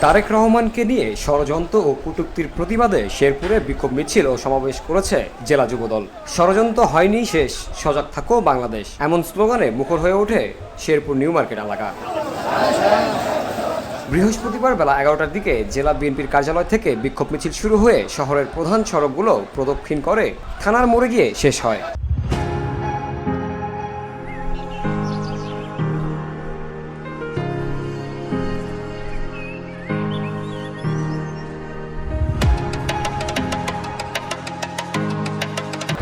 তারেক রহমানকে নিয়ে ষড়যন্ত্র ও কটূক্তির প্রতিবাদে শেরপুরে বিক্ষোভ মিছিল ও সমাবেশ করেছে জেলা যুবদল। ষড়যন্ত্র হয়নি শেষ, সজাগ থাকো বাংলাদেশ, এমন স্লোগানে মুখর হয়ে ওঠে শেরপুর নিউ মার্কেট এলাকা। বৃহস্পতিবার বেলা 11টার দিকে জেলা বিএনপির কার্যালয় থেকে বিক্ষোভ মিছিল শুরু হয়ে শহরের প্রধান সড়কগুলো প্রদক্ষিণ করে থানার মোড়ে গিয়ে শেষ হয়।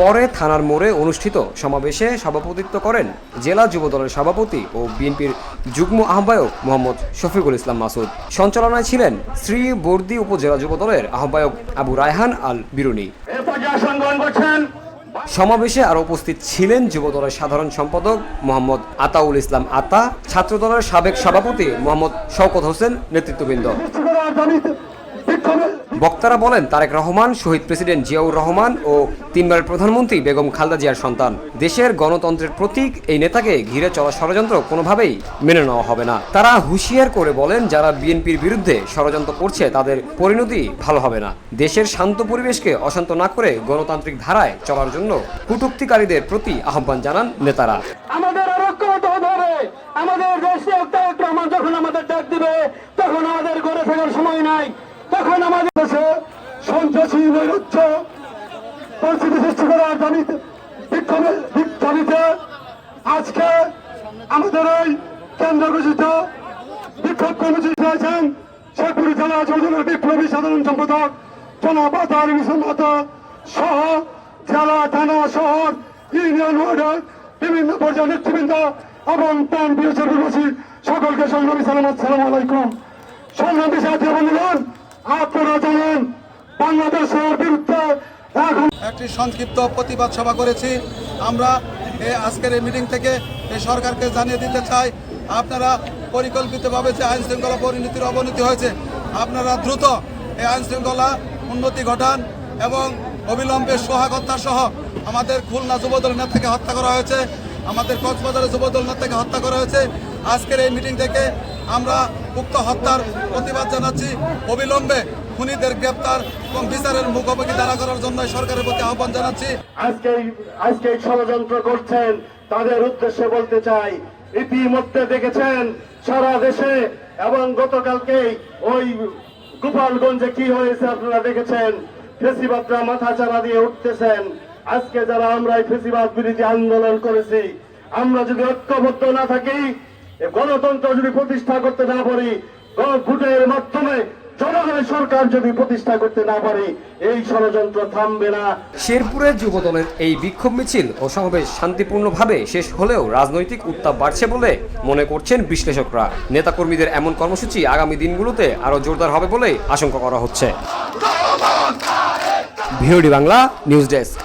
পরে থানার মোড়ে অনুষ্ঠিত সমাবেশে সভাপতিত্ব করেন জেলা যুবদলের সভাপতি ও বিএনপির যুগ্ম আহ্বায়ক মোহাম্মদ শফিকুল ইসলাম মাসুদ। সঞ্চালনায় ছিলেন শ্রীবর্দী উপজেলা যুবদলের আহ্বায়ক আবু রায়হান আল বিরুনি। সমাবেশে আরও উপস্থিত ছিলেন যুবদলের সাধারণ সম্পাদক মোহাম্মদ আতাউল ইসলাম আতা, ছাত্রদলের সাবেক সভাপতি মোহাম্মদ শওকত হোসেন নেতৃত্ববৃন্দ। বক্তারা বলেন, তারেক রহমান শহীদ প্রেসিডেন্ট জিয়াউর রহমান ও তিনবারের প্রধানমন্ত্রী বেগম খালেদা জিয়ার সন্তান। দেশের গণতন্ত্রের প্রতীক এই নেতাকে ঘিরে চলা ষড়যন্ত্র কোনোভাবেই মেনে নেওয়া হবে না। তারা হুঁশিয়ার করে বলেন, যারা বিএনপির বিরুদ্ধে ষড়যন্ত্র করছে তাদের পরিণতি ভালো হবে না। দেশের শান্ত পরিবেশকে অশান্ত না করে গণতান্ত্রিক ধারায় চলার জন্য কটূক্তিকারীদের প্রতি আহ্বান জানান নেতারা। আমাদের দেশে তারেক রহমান যখন আমাদের ডাক দিবে তখন আমাদের ঘরে থাকার সময় নাই, তখন আমাদের দেশে সন্ত্রাসী নৈরাজ্য পরিস্থিতি সৃষ্টি করার দাবিতে আজকে আমাদের এই কেন্দ্র ঘোষিত বিক্ষোভ কর্মসূচি রয়েছেন শেরপুর জেলা যুবদলের বিপ্লবী সাধারণ সম্পাদক জনাব আতাউল ইসলাম আতা সহ জেলা, থানা, শহর, ইউনিয়ন ওয়ার্ডের বিভিন্ন পর্যায়ের নেতৃবৃন্দ এবং প্রাণপ্রিয় শেরপুরবাসী সকলকে সংগ্রামী সালাম, আসসালামু আলাইকুম। সংগ্রামী সাথী বন্ধুগণ, আপনারা জানেন বাংলাদেশের বিরুদ্ধে এখন একটি সংক্ষিপ্ত প্রতিবাদ সভা করেছি। আমরা আজকের এই মিটিং থেকে এই সরকারকে জানিয়ে দিতে চাই, আপনারা পরিকল্পিতভাবে যে আইন শৃঙ্খলা পরিণতির অবনতি হয়েছে, আপনারা দ্রুত এই আইন শৃঙ্খলা উন্নতি ঘটান এবং অবিলম্বে সোহাগ হত্যা সহ আমাদের খুলনা যুবদল নেতাকে হত্যা করা হয়েছে, আমাদের কক্সবাজারের যুবদল নেতাকে হত্যা করা হয়েছে। আজকের এই মিটিং থেকে আমরা উক্ত হত্যার প্রতিবাদ জানাচ্ছি। অবিলম্বে খুনিদের গ্রেপ্তার এবং বিচারের মুখোমুখি দাঁড়া করার জন্য সরকারের প্রতি আহ্বান জানাচ্ছি। আজকে ষড়যন্ত্র করছেন তাদের উদ্দেশ্যে বলতে চাই, ইতিমধ্যে দেখেছেন সারা দেশে এবং গতকালকে ওই গোপালগঞ্জে কি হয়েছে আপনারা দেখেছেন। ফেসিবাদরা মাথা চারা দিয়ে উঠতেছেন। আজকে যারা আমরা এই ফেসিবাদ বিরোধী আন্দোলন করেছি, আমরা যদি ঐক্যবদ্ধ না থাকি, গণতন্ত্র যদি প্রতিষ্ঠা করতে না পারি, ভোটের মাধ্যমে জনগণের সরকার যদি প্রতিষ্ঠা করতে না পারি, এই ষড়যন্ত্র থামবে না। শেরপুরে যুবদলের এই বিক্ষোভ মিছিল ও সমাবেশ শান্তিপূর্ণভাবে শেষ হলেও রাজনৈতিক উত্তাপ বাড়ছে বলে মনে করছেন বিশ্লেষকরা। নেতাকর্মীদের এমন কর্মসূচি আগামী দিনগুলোতে আরও জোরদার হবে বলে আশঙ্কা করা হচ্ছে। VOD Bangla news desk.